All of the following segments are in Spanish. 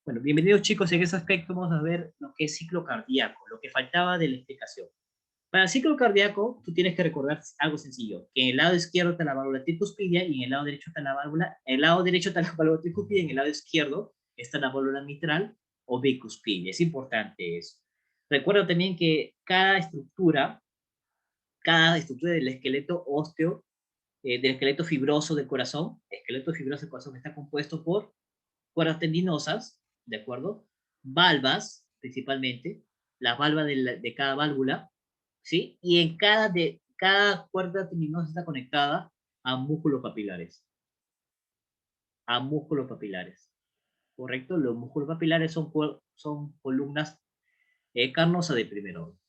Bueno, bienvenidos chicos. En ese aspecto vamos a ver lo que es ciclo cardíaco, lo que faltaba de la explicación. Para el ciclo cardíaco, tú tienes que recordar algo sencillo, que en el lado izquierdo está la válvula tricuspidia y en el lado derecho está la válvula, en el lado derecho está la válvula tricuspidia y en el lado izquierdo está la válvula mitral o bicuspidia. Es importante eso. Recuerda también que cada estructura del esqueleto óseo, del esqueleto fibroso del corazón, esqueleto fibroso del corazón está compuesto por cuerdas tendinosas, ¿de acuerdo? Valvas, principalmente, las valvas de cada válvula, ¿sí? Y en cada cuerda tendinosa está conectada a músculos papilares, ¿correcto? Los músculos papilares son columnas carnosas de primer orden.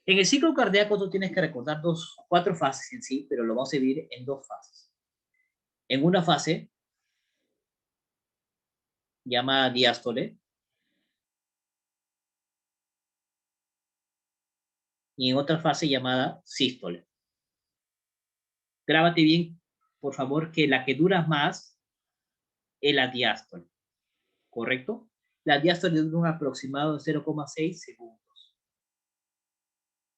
En el ciclo cardíaco tú tienes que recordar cuatro fases en sí, pero lo vamos a dividir en dos fases. En una fase llamada diástole, y en otra fase llamada sístole. Grábate bien, por favor, que la que dura más es la diástole, ¿correcto? La diástole dura un aproximado de 0,6 segundos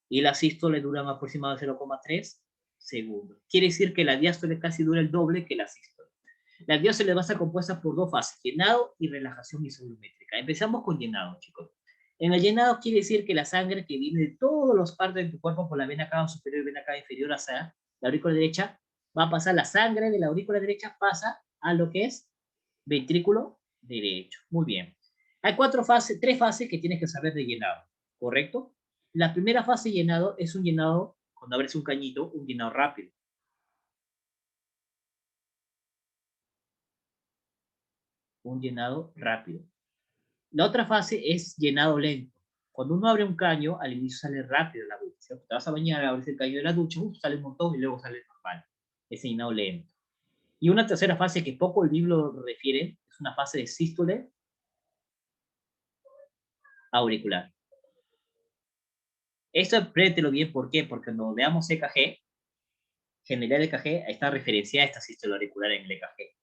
y la sístole dura un aproximado de 0,3 segundos. Quiere decir que la diástole casi dura el doble que la sístole. La diástole va a estar compuesta por dos fases, llenado y relajación isovolumétrica. Empezamos con llenado, chicos. En el llenado quiere decir que la sangre que viene de todas las partes de tu cuerpo por la vena cava superior y vena cava inferior hacia la aurícula derecha, va a pasar la sangre de la aurícula derecha, pasa a lo que es ventrículo derecho. Muy bien. Hay tres fases que tienes que saber de llenado, ¿correcto? La primera fase de llenado es un llenado, cuando abres un cañito, un llenado rápido. Un llenado rápido. La otra fase es llenado lento. Cuando uno abre un caño, al inicio sale rápido la ducha. ¿Cierto? Te vas a bañar, abres el caño de la ducha, sale un montón y luego sale normal. Es llenado lento. Y una tercera fase que poco el libro refiere, es una fase de sístole auricular. Esto apréndetelo bien, ¿por qué? Porque cuando veamos EKG, general EKG, está referenciada esta sístole auricular en el EKG.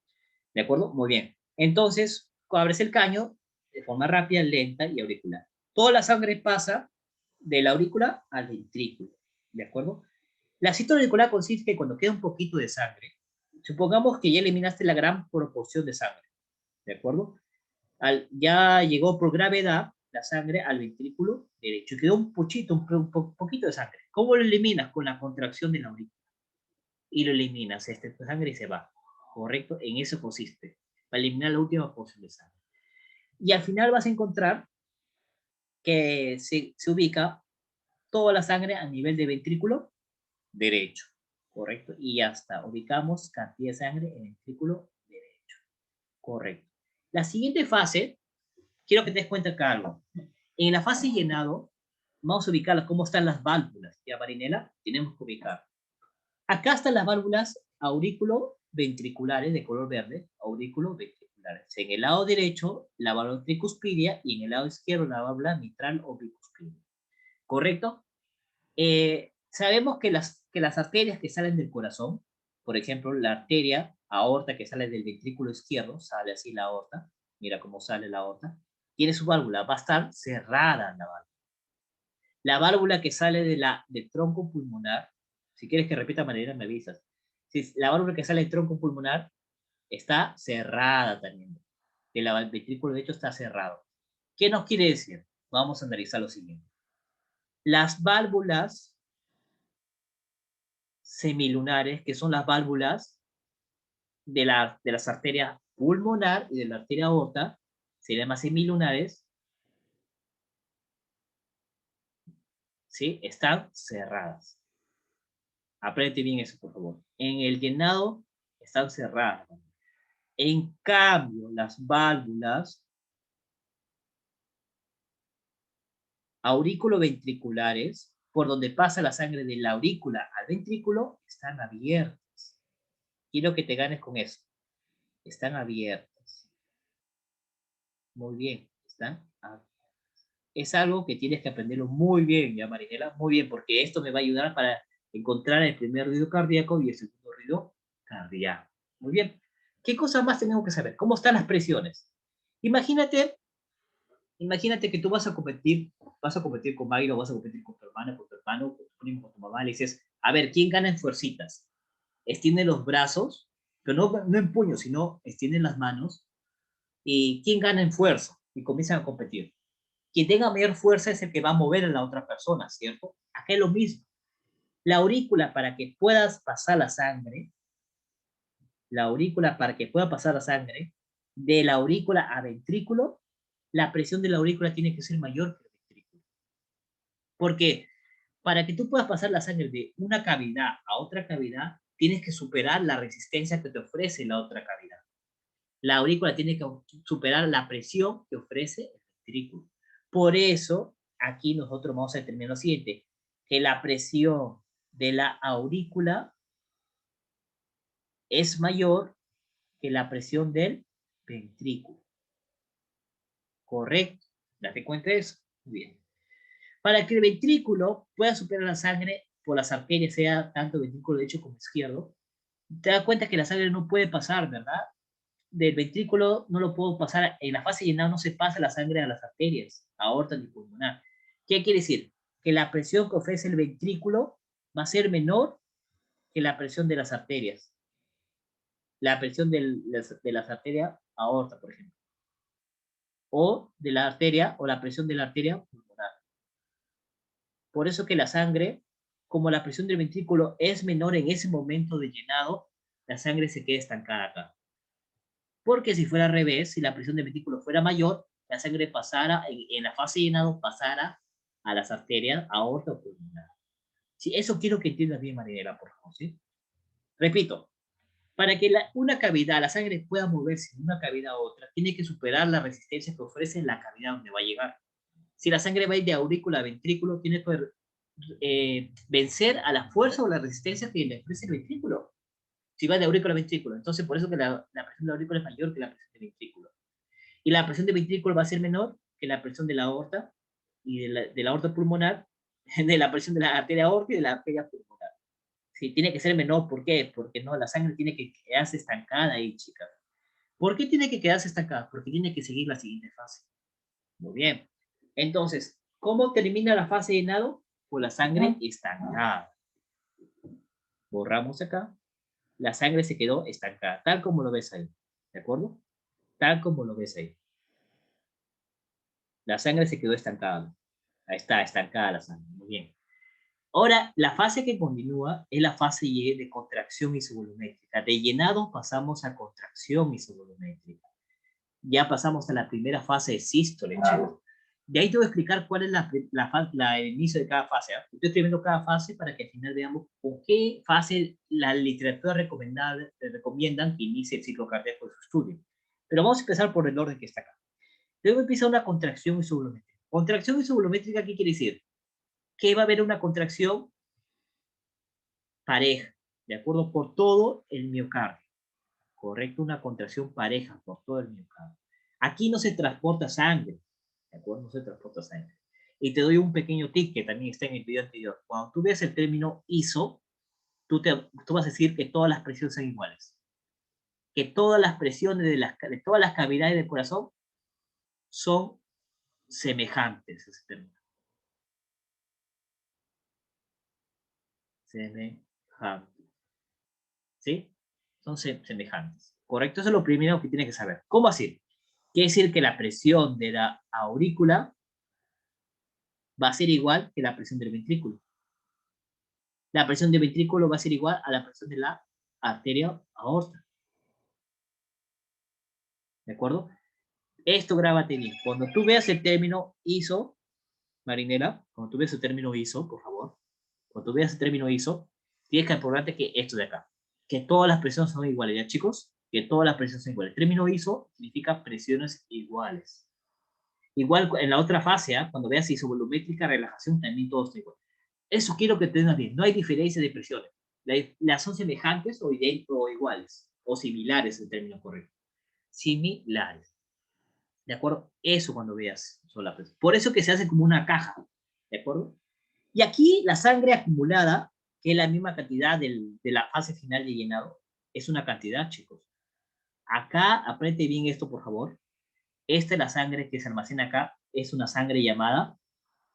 ¿De acuerdo? Muy bien. Entonces, abres el caño de forma rápida, lenta y auricular. Toda la sangre pasa de la aurícula al ventrículo. ¿De acuerdo? La sístole auricular consiste en que cuando queda un poquito de sangre, supongamos que ya eliminaste la gran proporción de sangre. ¿De acuerdo? Ya llegó por gravedad la sangre al ventrículo derecho. Quedó un poquito de sangre. ¿Cómo lo eliminas? Con la contracción de la aurícula. Y lo eliminas, esta sangre y se va. ¿Correcto? En eso consiste. Para eliminar la última porción de sangre. Y al final vas a encontrar que se ubica toda la sangre a nivel de ventrículo derecho. ¿Correcto? Y hasta ubicamos cantidad de sangre en el ventrículo derecho. Correcto. La siguiente fase, quiero que te des cuenta acá algo. En la fase llenado, vamos a ubicar cómo están las válvulas. Ya, Marinela, tenemos que ubicar. Acá están las válvulas aurículo-ventriculares de color verde, aurículo-ventriculares. En el lado derecho, la válvula tricuspidia y en el lado izquierdo, la válvula mitral o bicuspidia. ¿Correcto? Sabemos que las arterias que salen del corazón, por ejemplo, la arteria aorta que sale del ventrículo izquierdo, sale así la aorta, mira cómo sale la aorta, tiene su válvula, va a estar cerrada la válvula. La válvula que sale del tronco pulmonar, si quieres que repita manera, me avisas. Si la válvula que sale del tronco pulmonar está cerrada también. El ventrículo derecho está cerrado. ¿Qué nos quiere decir? Vamos a analizar lo siguiente. Las válvulas semilunares, que son las válvulas de las arterias pulmonar y de la arteria aorta, se llaman semilunares, ¿sí? Están cerradas. Aprende bien eso, por favor. En el llenado están cerradas. En cambio, las válvulas aurículo-ventriculares, por donde pasa la sangre de la aurícula al ventrículo, están abiertas. Quiero que te ganes con eso. Están abiertas. Muy bien, están abiertas. Es algo que tienes que aprenderlo muy bien, ya Marinela, muy bien, porque esto me va a ayudar para encontrar el primer ruido cardíaco y el segundo ruido cardíaco. Muy bien. ¿Qué cosas más tenemos que saber? ¿Cómo están las presiones? Imagínate Imagínate que tú vas a competir con Maggie, o vas a competir con tu hermana, con tu hermano, con tu primo, con tu mamá, le dices, a ver, ¿quién gana en fuercitas? Extiende los brazos, pero no en puños, sino extienden las manos, y ¿quién gana en fuerza? Y comienzan a competir. Quien tenga mayor fuerza es el que va a mover a la otra persona, ¿cierto? Acá es lo mismo. La aurícula, para que puedas pasar la sangre, la aurícula, para que pueda pasar la sangre, de la aurícula a ventrículo, la presión de la aurícula tiene que ser mayor que el ventrículo. ¿Por qué? Para que tú puedas pasar la sangre de una cavidad a otra cavidad, tienes que superar la resistencia que te ofrece la otra cavidad. La aurícula tiene que superar la presión que ofrece el ventrículo. Por eso, aquí nosotros vamos a determinar lo siguiente, que la presión de la aurícula es mayor que la presión del ventrículo. Correcto. Date cuenta de eso. Muy bien. Para que el ventrículo pueda superar la sangre por las arterias, sea tanto ventrículo derecho como izquierdo, te das cuenta que la sangre no puede pasar, ¿verdad? Del ventrículo no lo puedo pasar, en la fase llenada no se pasa la sangre a las arterias, aorta ni pulmonar. ¿Qué quiere decir? Que la presión que ofrece el ventrículo va a ser menor que la presión de las arterias. La presión de las arterias aorta, por ejemplo. O de la arteria, o la presión de la arteria pulmonar. Por eso que la sangre, como la presión del ventrículo es menor en ese momento de llenado, la sangre se queda estancada acá. Porque si fuera al revés, si la presión del ventrículo fuera mayor, la sangre pasara, en la fase de llenado, pasara a las arterias, aorta o pulmonar. Sí, eso quiero que entiendas bien, Marinela, por favor, ¿sí? Repito, para que una cavidad, la sangre pueda moverse de una cavidad a otra, tiene que superar la resistencia que ofrece la cavidad donde va a llegar. Si la sangre va a ir de aurícula a ventrículo, tiene que vencer a la fuerza o la resistencia que le ofrece el ventrículo. Si va de aurícula a ventrículo. Entonces, por eso que la presión de aurícula es mayor que la presión de ventrículo. Y la presión de ventrículo va a ser menor que la presión de la aorta y de la aorta pulmonar, de la presión de la arteria aorta y de la arteria pulmonar. Sí, tiene que ser menor. ¿Por qué? Porque no, la sangre tiene que quedarse estancada ahí, chicas. ¿Por qué tiene que quedarse estancada? Porque tiene que seguir la siguiente fase. Muy bien. Entonces, ¿cómo termina la fase de llenado? Con la sangre estancada. Borramos acá. La sangre se quedó estancada, tal como lo ves ahí. ¿De acuerdo? Tal como lo ves ahí. La sangre se quedó estancada. Ahí está, estancada la sangre. Muy bien. Ahora, la fase que continúa es la fase de contracción isovolumétrica. De llenado pasamos a contracción isovolumétrica. Ya pasamos a la primera fase de sístole, chicos. De ahí te voy a explicar cuál es el inicio de cada fase. Estoy escribiendo cada fase para que al final veamos con qué fase la literatura recomiendan que inicie el ciclo cardíaco de su estudio. Pero vamos a empezar por el orden que está acá. Luego empieza una contracción isovolumétrica. Contracción isovolumétrica, ¿qué quiere decir? Que va a haber una contracción pareja, ¿de acuerdo? Por todo el miocardio. Correcto, una contracción pareja por todo el miocardio. Aquí no se transporta sangre, ¿de acuerdo? No se transporta sangre. Y te doy un pequeño tip que también está en el video anterior. Cuando tú veas el término ISO, tú vas a decir que todas las presiones son iguales. Que todas las presiones de todas las cavidades del corazón son semejantes. Ese término. Semejantes. ¿Sí? Son semejantes. ¿Correcto? Eso es lo primero que tienes que saber. ¿Cómo así? Quiere decir que la presión de la aurícula va a ser igual que la presión del ventrículo. La presión del ventrículo va a ser igual a la presión de la arteria aorta. ¿De acuerdo? Esto grábate bien. Cuando tú veas el término ISO, Marinela, cuando tú veas el término ISO, por favor, cuando tú veas el término ISO, tienes que acordarte que esto de acá, que todas las presiones son iguales, ¿ya chicos? Que todas las presiones son iguales. El término ISO significa presiones iguales. Igual en la otra fase, ¿eh? Cuando veas isovolumétrica, relajación, también todo está igual. Eso quiero que tengas bien. No hay diferencia de presiones. Las son semejantes o iguales, o similares, el término correcto. Similares. ¿De acuerdo? Eso cuando veas sola presión. Por eso que se hace como una caja. ¿De acuerdo? Y aquí la sangre acumulada, que es la misma cantidad de la fase final de llenado, es una cantidad, chicos. Acá, aprende bien esto, por favor. Esta es la sangre que se almacena acá, es una sangre llamada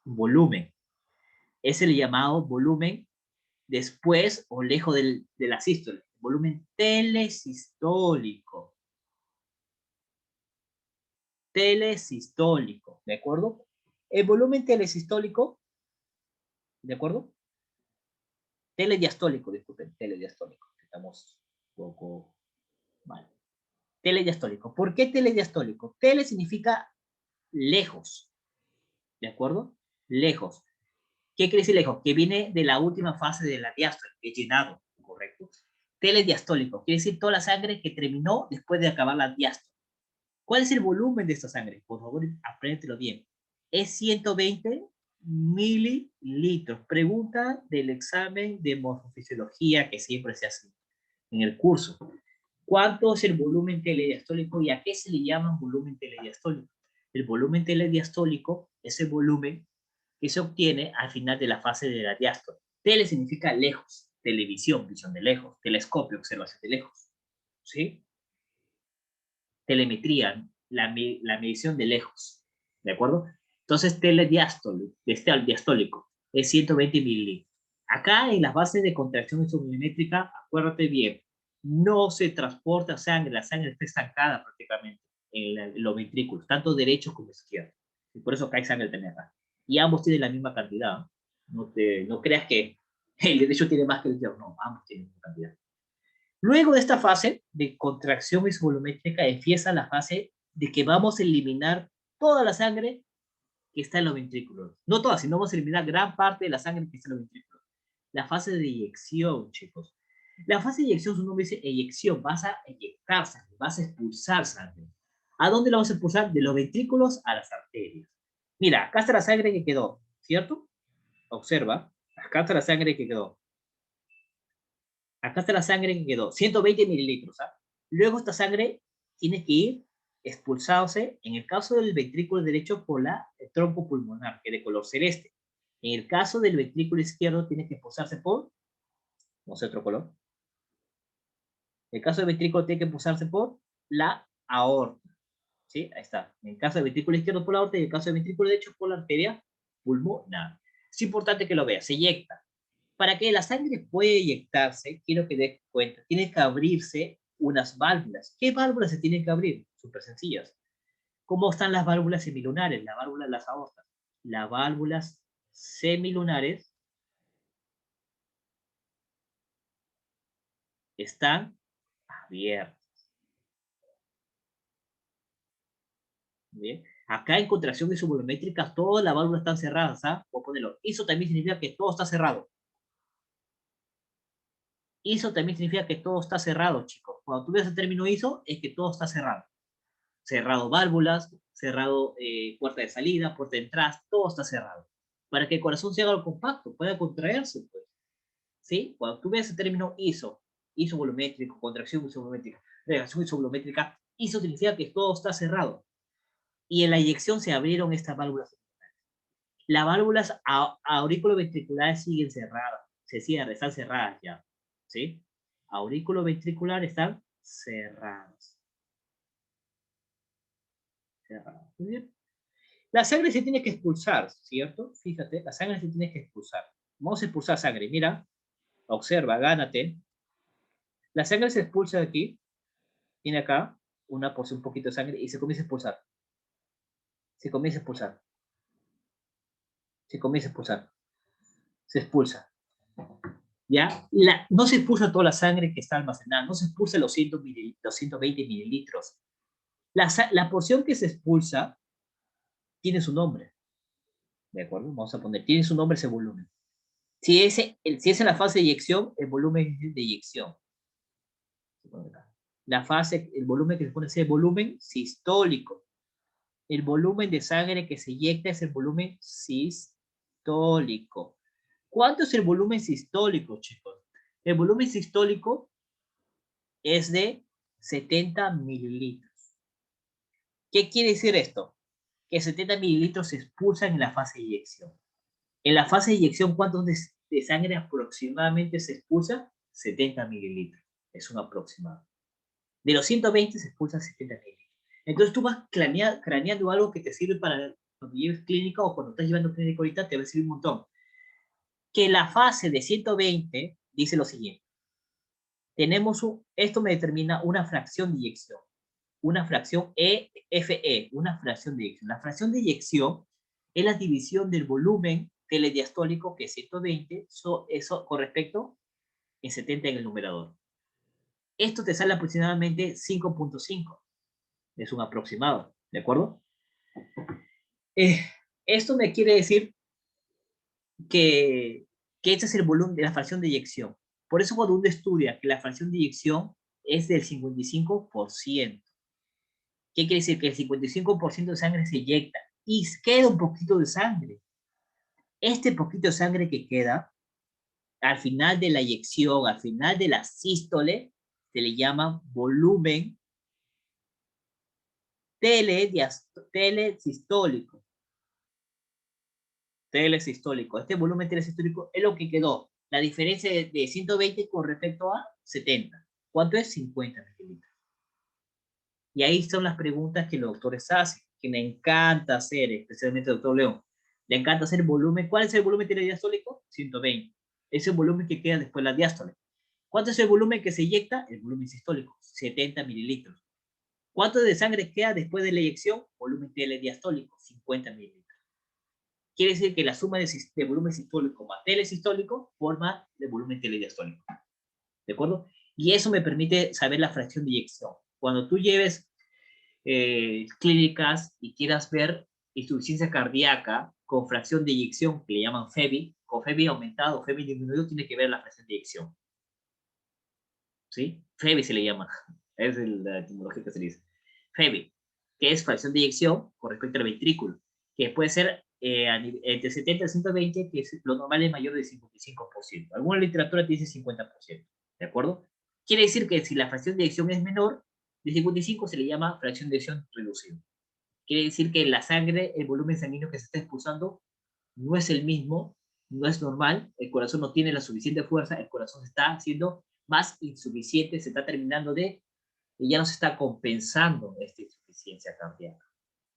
volumen. Es el llamado volumen después o lejos de la sístole. Volumen telesistólico. Telesistólico, ¿de acuerdo? El volumen telesistólico, ¿de acuerdo? Telediastólico, disculpen, telediastólico. Estamos un poco mal. Telediastólico. ¿Por qué telediastólico? Tele significa lejos, ¿de acuerdo? Lejos. ¿Qué quiere decir lejos? Que viene de la última fase de la diástole, que es llenado, ¿correcto? Telediastólico, quiere decir toda la sangre que terminó después de acabar la diástole. ¿Cuál es el volumen de esta sangre? Por favor, apréndetelo bien. Es 120 mililitros. Pregunta del examen de morfofisiología que siempre se hace en el curso. ¿Cuánto es el volumen telediastólico y a qué se le llama volumen telediastólico? El volumen telediastólico es el volumen que se obtiene al final de la fase de la diástole. Tele significa lejos, televisión, visión de lejos, telescopio, observación de lejos, ¿sí? Telemetría, la medición de lejos, ¿de acuerdo? Entonces, diastólico, es 120 mililitros. Acá en las bases de contracción isobolimétrica, acuérdate bien, no se transporta sangre, la sangre está estancada prácticamente en los ventrículos, tanto derecho como izquierdo. Y por eso cae sangre también acá. Y ambos tienen la misma cantidad. No creas que el derecho tiene más que el izquierdo, no, ambos tienen la misma cantidad. Luego de esta fase de contracción isovolumétrica empieza la fase de que vamos a eliminar toda la sangre que está en los ventrículos. No toda, sino vamos a eliminar gran parte de la sangre que está en los ventrículos. La fase de eyección, chicos. La fase de eyección, su nombre dice eyección. Vas a eyectar sangre, vas a expulsar sangre. ¿A dónde la vas a expulsar? De los ventrículos a las arterias. Mira, acá está la sangre que quedó, ¿cierto? Observa, acá está la sangre que quedó. Acá está la sangre que quedó, 120 mililitros. ¿Ah? Luego esta sangre tiene que ir expulsándose, en el caso del ventrículo derecho, por el tronco pulmonar, que es de color celeste. En el caso del ventrículo izquierdo, tiene que expulsarse por, no sé otro color. En el caso del ventrículo, tiene que expulsarse por la aorta. ¿Sí? Ahí está. En el caso del ventrículo izquierdo, por la aorta, y en el caso del ventrículo derecho, por la arteria pulmonar. Es importante que lo veas. Se eyecta. Para que la sangre pueda eyectarse, quiero que des cuenta, tiene que abrirse unas válvulas. ¿Qué válvulas se tienen que abrir? Súper sencillas. ¿Cómo están las válvulas semilunares? Las válvulas de las aortas. Las válvulas semilunares están abiertas. ¿Bien? Acá en contracción isovolumétrica todas las válvulas están cerradas. ¿Ah? Voy a ponerlo. Eso también significa que todo está cerrado. ISO también significa que todo está cerrado, chicos. Cuando tú ves el término ISO, es que todo está cerrado. Cerrado válvulas, cerrado puerta de salida, puerta de entrada, todo está cerrado. Para que el corazón se haga compacto, pueda contraerse, pues. ¿Sí? Cuando tú ves el término ISO, ISO volumétrico, contracción isovolumétrica, relación isovolumétrica, ISO significa que todo está cerrado. Y en la eyección se abrieron estas válvulas. Las válvulas aurículo-ventriculares siguen cerradas, se cierran, están cerradas ya. ¿Sí? Aurículo-ventriculares están cerradas. Cerradas. Muy bien. La sangre se tiene que expulsar, ¿cierto? Fíjate, la sangre se tiene que expulsar. Vamos a expulsar sangre. Mira, observa, gánate. La sangre se expulsa de aquí, tiene acá una porción, un poquito de sangre y se comienza a expulsar. Se comienza a expulsar. Se comienza a expulsar. Se expulsa. ¿Ya? No se expulsa toda la sangre que está almacenada, no se expulsa los 120 mililitros. La porción que se expulsa tiene su nombre. ¿De acuerdo? Vamos a poner, tiene su nombre ese volumen. Si es en la fase de eyección, el volumen es de eyección. El volumen que se pone es el volumen sistólico. El volumen de sangre que se eyecta es el volumen sistólico. ¿Cuánto es el volumen sistólico, chicos? El volumen sistólico es de 70 mililitros. ¿Qué quiere decir esto? Que 70 mililitros se expulsan en la fase de eyección. En la fase de eyección, ¿cuánto de sangre aproximadamente se expulsa? 70 mililitros. Es un aproximado. De los 120 se expulsan 70 mililitros. Entonces tú vas craneando algo que te sirve para cuando lleves clínica o cuando estás llevando clínica ahorita, te va a servir un montón. Que la fase de 120 dice lo siguiente. Esto me determina una fracción de eyección. Una fracción EFE, una fracción de eyección. La fracción de eyección es la división del volumen telediastólico, que es 120, eso con respecto en 70 en el numerador. Esto te sale aproximadamente 5.5. Es un aproximado, ¿de acuerdo? Esto me quiere decir que este es el volumen de la fracción de eyección. Por eso cuando uno estudia que la fracción de eyección es del 55%. ¿Qué quiere decir? Que el 55% de sangre se eyecta y queda un poquito de sangre. Este poquito de sangre que queda, al final de la eyección, al final de la sístole, se le llama volumen telesistólico. Telesistólico. Este volumen telesistólico es lo que quedó. La diferencia de 120 con respecto a 70. ¿Cuánto es? 50 mililitros. Y ahí son las preguntas que los doctores hacen, que me encanta hacer, especialmente el doctor León. Le encanta hacer volumen. ¿Cuál es el volumen telediastólico? 120. Es el volumen que queda después de la diástole. ¿Cuánto es el volumen que se eyecta? El volumen sistólico, 70 mililitros. ¿Cuánto de sangre queda después de la eyección? Volumen telediastólico, 50 mililitros. Quiere decir que la suma de volumen sistólico más telesistólico forma el volumen telediastólico. ¿De acuerdo? Y eso me permite saber la fracción de eyección. Cuando tú lleves clínicas y quieras ver insuficiencia cardíaca con fracción de eyección, que le llaman FEBI, con FEBI aumentado, FEBI disminuido, tiene que ver la fracción de eyección. ¿Sí? FEBI se le llama. Es la etimología que se dice. FEBI, que es fracción de eyección con respecto al ventrículo, que puede ser entre 70 y 120, que es, lo normal es mayor del 55%. Alguna literatura te dice 50%. ¿De acuerdo? Quiere decir que si la fracción de eyección es menor de 55, se le llama fracción de eyección reducida. Quiere decir que la sangre, el volumen sanguíneo que se está expulsando no es el mismo, no es normal, el corazón no tiene la suficiente fuerza, el corazón está haciendo más insuficiente, se está terminando y ya no se está compensando esta insuficiencia cardíaca.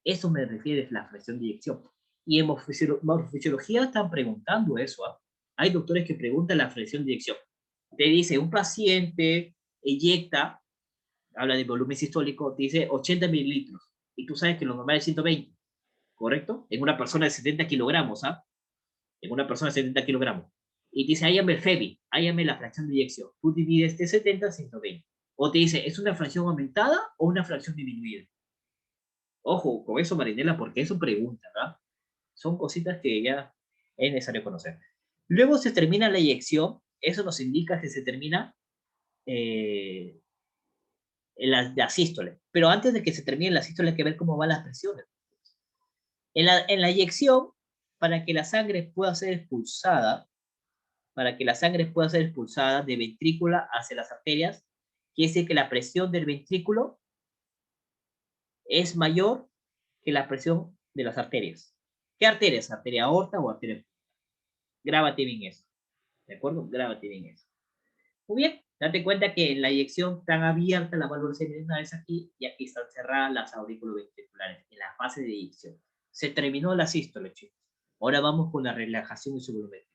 Eso me refiere a la fracción de eyección. Y en morfofisiología están preguntando eso. ¿Eh? Hay doctores que preguntan la fracción de eyección. Te dice, un paciente eyecta, habla de volumen sistólico, te dice 80 mililitros. Y tú sabes que lo normal es 120, ¿correcto? En una persona de 70 kilogramos, ¿ah? En una persona de 70 kilogramos. Y te dice, hállame el FEBI, hállame la fracción de eyección. Tú divides de 70 a 120. O te dice, ¿es una fracción aumentada o una fracción disminuida? Ojo con eso, Marinela, porque eso pregunta, ¿verdad? Son cositas que ya es necesario conocer. Luego se termina la eyección, eso nos indica que se termina eh, la sístole. Pero antes de que se termine la sístole hay que ver cómo van las presiones. En la eyección, para que la sangre pueda ser expulsada, de ventrícula hacia las arterias, quiere decir que la presión del ventrículo es mayor que la presión de las arterias. ¿Qué arterias? ¿Arteria aorta o arteria? Grábate bien eso. ¿De acuerdo? Grábate bien eso. Muy bien. Date cuenta que en la eyección están abiertas las válvulas seminales aquí y aquí están cerradas las auriculoventriculares en la fase de eyección. Se terminó la sístole, chicos. Ahora vamos con la relajación isovolumétrica.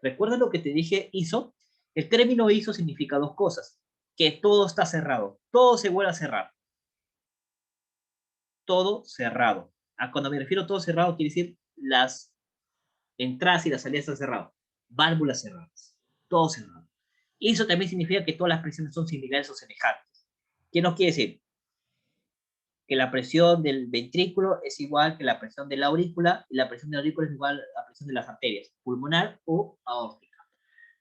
¿Recuerda lo que te dije ISO? El término ISO significa dos cosas. Que todo está cerrado. Todo se vuelve a cerrar. Todo cerrado. Cuando me refiero a todo cerrado, quiere decir las entradas y las salidas están cerradas. Válvulas cerradas. Todo cerrado. Y eso también significa que todas las presiones son similares o semejantes. ¿Qué nos quiere decir? Que la presión del ventrículo es igual que la presión de la aurícula y la presión de la aurícula es igual a la presión de las arterias, pulmonar o aórtica.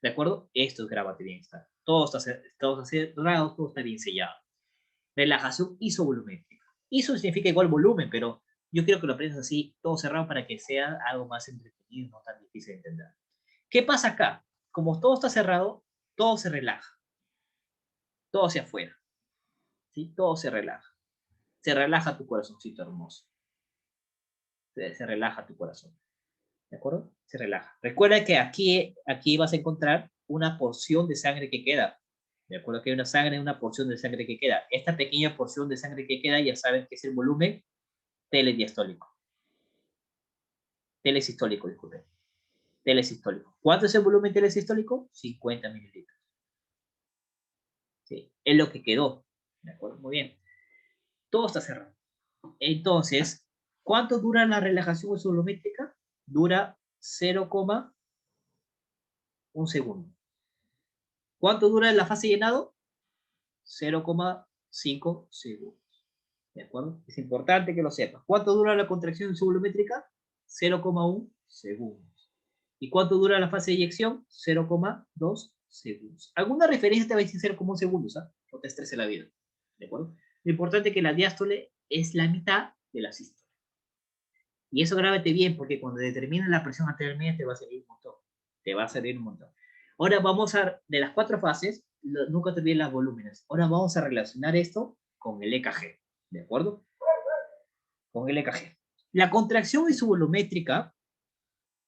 ¿De acuerdo? Esto es grábate bien. Todo está cerrado, todo está bien sellado. Relajación isovolumétrica. Iso significa igual volumen, pero yo quiero que lo aprendas así, todo cerrado, para que sea algo más entretenido y no tan difícil de entender. ¿Qué pasa acá? Como todo está cerrado, todo se relaja. Todo hacia afuera. ¿Sí? Todo se relaja. Se relaja tu corazoncito hermoso. Se relaja tu corazón. ¿De acuerdo? Se relaja. Recuerda que aquí vas a encontrar una porción de sangre que queda. De acuerdo que hay una sangre, una porción de sangre que queda. Esta pequeña porción de sangre que queda, ya saben que es el volumen telediastólico. Telesistólico, disculpen. Telesistólico. ¿Cuánto es el volumen telesistólico? 50 mililitros. ¿Sí? Es lo que quedó. ¿De acuerdo? Muy bien. Todo está cerrado. Entonces, ¿cuánto dura la relajación isovolumétrica? Dura 0,1 segundo. ¿Cuánto dura la fase llenado? 0,5 segundos. ¿De acuerdo? Es importante que lo sepas. ¿Cuánto dura la contracción isovolumétrica? 0,1 segundos. ¿Y cuánto dura la fase de eyección? 0,2 segundos. Alguna referencia te va a decir 0,1 segundos, ¿ah? No te estrese la vida. ¿De acuerdo? Lo importante es que la diástole es la mitad de la sístole. Y eso grábate bien, porque cuando determines la presión arterial te va a salir un montón. Te va a salir un montón. Ahora vamos a, de las 4 fases, nunca te olvides las volúmenes. Ahora vamos a relacionar esto con el EKG. ¿De acuerdo? Con el EKG. La contracción isovolumétrica,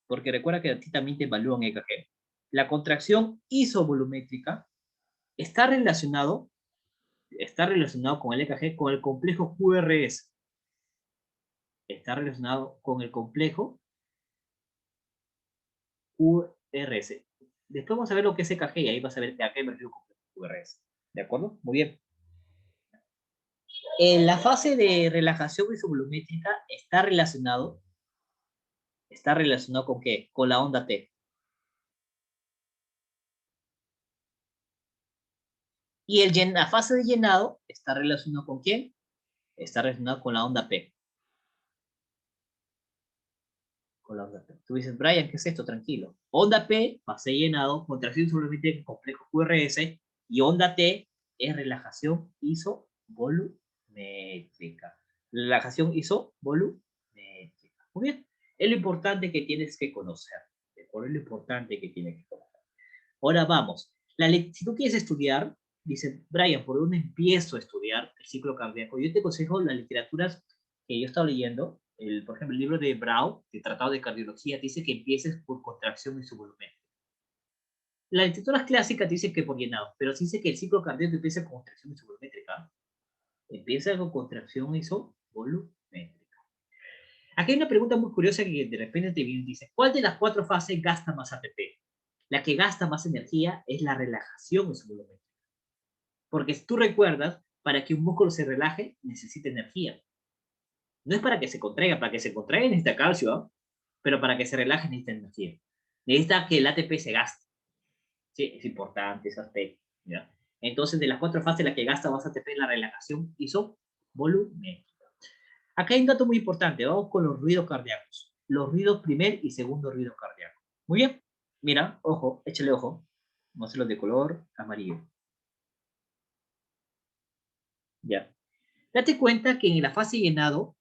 porque recuerda que a ti también te evalúan EKG, la contracción isovolumétrica está relacionado con el EKG, con el complejo QRS. Está relacionado con el complejo QRS. Después vamos a ver lo que es EKG y ahí vas a ver a qué me refiero con QRS. ¿De acuerdo? Muy bien. En la fase de relajación isovolumétrica está relacionado con qué? Con la onda T. Y la fase de llenado está relacionado con quién? Está relacionado con la onda P. Con la onda P. Tú dices, Brian, ¿qué es esto? Tranquilo. Onda P, fase de llenado, contracción isovolumétrica, complejo QRS, y onda T es relajación isovolumétrica. Relajación isovolumétrica. Muy bien. Es lo importante que tienes que conocer. Es lo importante que tienes que conocer. Ahora vamos. Si tú quieres estudiar, dice Brian, ¿por dónde empiezo a estudiar el ciclo cardíaco? Yo te aconsejo las literaturas que yo he estado leyendo. Por ejemplo, el libro de Brown, de Tratado de Cardiología, dice que empieces por contracción isovolumétrica. Las literaturas clásicas dicen que por llenado, pero si dice que el ciclo cardíaco empieza con contracción isovolumétrica. Empieza con contracción isovolumétrica. Aquí hay una pregunta muy curiosa que de repente te viene y dice, ¿cuál de las 4 fases gasta más ATP? La que gasta más energía es la relajación isovolumétrica. Porque si tú recuerdas, para que un músculo se relaje, necesita energía. No es para que se contraiga necesita calcio, ¿no? Pero para que se relaje necesita energía. Necesita que el ATP se gaste. Sí, es importante ese aspecto. ¿Ya? Entonces, de las 4 fases, la que gasta más ATP es la relajación isovolumétrica. Acá hay un dato muy importante. Vamos con los ruidos cardíacos. Los ruidos primer y segundo ruido cardíaco. Muy bien. Mira, ojo, échale ojo. Vamos a hacerlo de color amarillo. Ya. Date cuenta que en la fase llenado,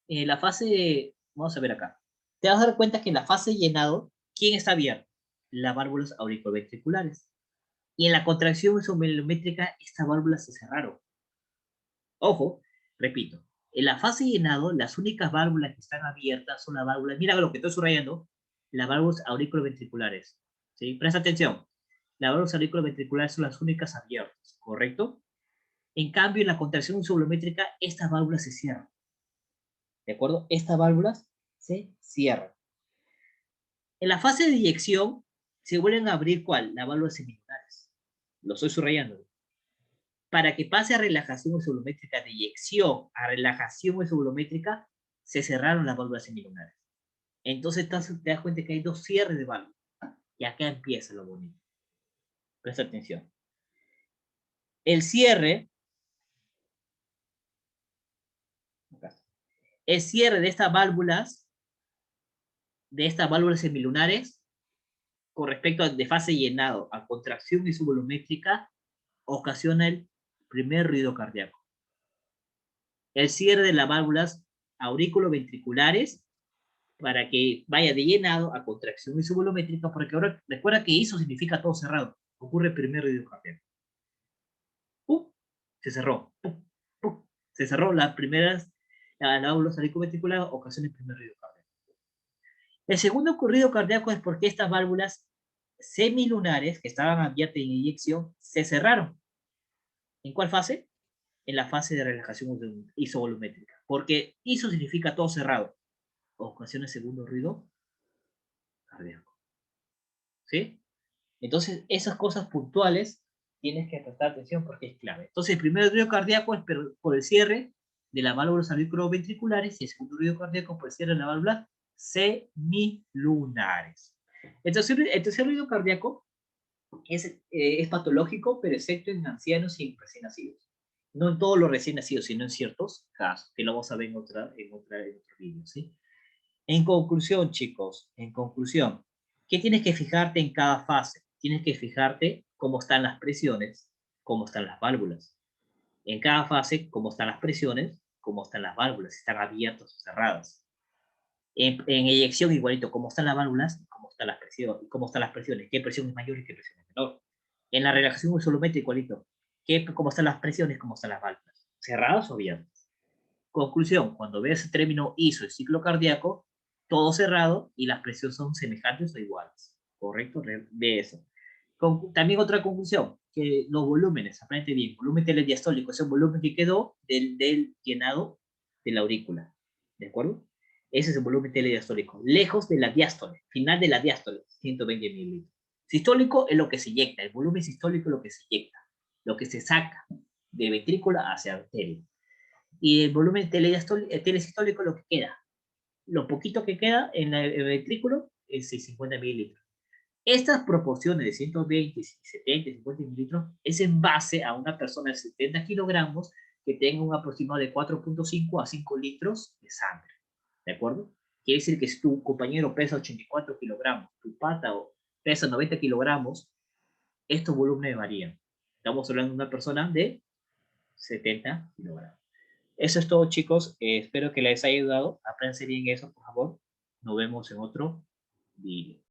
en la fase, vamos a ver acá, te vas a dar cuenta que en la fase llenado, ¿quién está abierto? Las válvulas auriculoventriculares. Y en la contracción isovolumétrica, estas válvulas se cerraron. Ojo, repito, en la fase llenado, las únicas válvulas que están abiertas son las válvulas, mira lo que estoy subrayando, las válvulas auriculoventriculares. ¿Sí? Presta atención. Las válvulas auriculoventriculares son las únicas abiertas, ¿correcto? En cambio, en la contracción isovolumétrica, estas válvulas se cierran. ¿De acuerdo? Estas válvulas se cierran. En la fase de eyección, se vuelven a abrir, ¿cuál? Las válvulas semilunares. Lo estoy subrayando. Para que pase a relajación isovolumétrica de eyección a relajación isovolumétrica, se cerraron las válvulas semilunares. Entonces te das cuenta que hay 2 cierres de válvulas. Y acá empieza lo bonito. Presta atención. El cierre de estas válvulas semilunares, con respecto a de fase llenado a contracción isovolumétrica, ocasiona el primer ruido cardíaco. El cierre de las válvulas auriculoventriculares para que vaya de llenado a contracción isovolumétrica, porque ahora recuerda que iso significa todo cerrado. Ocurre el primer ruido cardíaco. ¡Pum! Se cerró. ¡Pum! ¡Pum! Se cerró las primeras válvulas auriculoventriculares, ocasiona el primer ruido cardíaco. El segundo ruido cardíaco es porque estas válvulas semilunares que estaban abiertas en inyección se cerraron. ¿En cuál fase? En la fase de relajación isovolumétrica. Porque iso significa todo cerrado. Ocasiona segundo ruido cardíaco. ¿Sí? Entonces, esas cosas puntuales tienes que prestar atención porque es clave. Entonces, el primer ruido cardíaco es por el cierre de las válvulas auriculoventriculares y el segundo ruido cardíaco por el cierre de las válvulas semilunares. Entonces, el tercer ruido cardíaco es patológico, pero excepto en ancianos y en recién nacidos. No en todos los recién nacidos, sino en ciertos casos, que lo vamos a ver en otro vídeo, ¿sí? En conclusión, chicos, en conclusión, ¿qué tienes que fijarte en cada fase? Tienes que fijarte cómo están las presiones, cómo están las válvulas. En cada fase, cómo están las presiones, cómo están las válvulas, si están abiertas o cerradas. En eyección, igualito, cómo están las válvulas, cómo están las presiones, qué presión es mayor y qué presión es menor. En la relajación isométrica, igualito, cómo están las presiones, cómo están las válvulas, cerradas o abiertas. Conclusión, cuando veas el término ISO y ciclo cardíaco, todo cerrado y las presiones son semejantes o iguales. ¿Correcto? De eso. También otra conclusión, que los volúmenes, aprende bien, volumen telediastólico es el volumen que quedó del llenado de la aurícula. ¿De acuerdo? Ese es el volumen telediastólico, lejos de la diástole, final de la diástole, 120 mililitros. Sistólico es lo que se inyecta, el volumen sistólico es lo que se inyecta, lo que se saca de ventrícula hacia arteria. Y el volumen telesistólico lo que queda. Lo poquito que queda en el ventrículo es 650 mililitros. Estas proporciones de 120, 70, 50 mililitros es en base a una persona de 70 kilogramos que tenga un aproximado de 4.5 a 5 litros de sangre. ¿De acuerdo? Quiere decir que si tu compañero pesa 84 kilogramos, tu pata pesa 90 kilogramos, estos volúmenes varían. Estamos hablando de una persona de 70 kilogramos. Eso es todo, chicos. Espero que les haya ayudado. Apréndanse bien eso, por favor. Nos vemos en otro video.